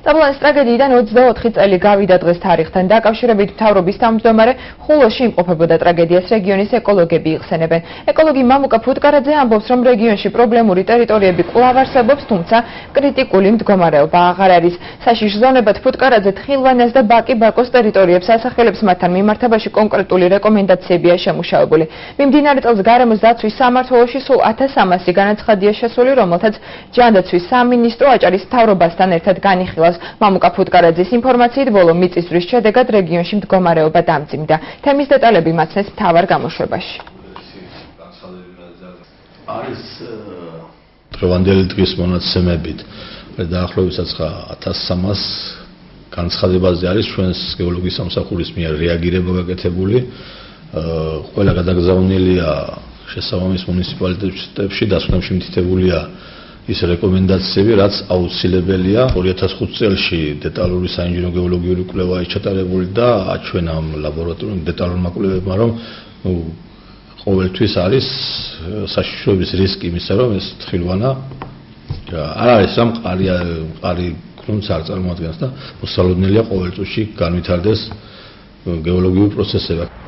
წაბლანის ტრაგედიიდან 24 წელი გავიდა დღეს თარიღთან დაკავშირებით მთავრობის თავმჯდომარე ხულოში იმყოფებოდა ტრაგედიას რეგიონის ეკოლოგები იხსენებენ. ეკოლოგი მამუკა ფუტკარაძე ამბობს, რომ რეგიონში პრობლემური ტერიტორიები კვლავ არსებობს, თუმცა კრიტიკული მდგომარეობა აღარ არის. საშიშ ზონებად ფუტკარაძე თხილვანას და ბაკი-ბაკოს ტერიტორიებს ასახელებს, მათთან მიმართებაში კონკრეტული რეკომენდაციებია შემუშავებული. მიმდინარე წელს გარემოს დაცვის სამმართველოში სულ 1300 განაცხადია შესული, რომელთაც ჯანდაცვის სამინისტრო აჭარის მთავრობასთან ერთად განიხილავს. მამუკა ფუტკარაძის ინფორმაციით, ბოლო მიწისძვრის შედეგად რეგიონში მდგომარეობა დამძიმდა. თემის დეტალები მაცნეს მთავარ გამოშვებაში. არის დღევანდელი დღის მონაცემებით დაახლოებით 1300 განცხადებაზე არის ჩვენს გეოლოგიის სამსახურის მიერ რეაგირება გაკეთებული. ყველა გადაგზავნილია შესაბამის მუნიციპალიტეტებში, დასკვნებში მითითებულია ის რეკომენდაციები, რაც აუცილებელია. 2005 წელს დეტალური საინჟინრო გეოლოგიური კვლევა ჩატარებული და აჩვენა ლაბორატორიულ დეტალურმა კვლევებმა, რომ ყოველთვის არის საშიშროების რისკი იმისა, რომ ეს თხილვანა არ არის რა მყარი გრუნტს არ წარმოადგენს და მოსალოდნელია ყოველ წუთში განვითარდეს გეოლოგიური პროცესები.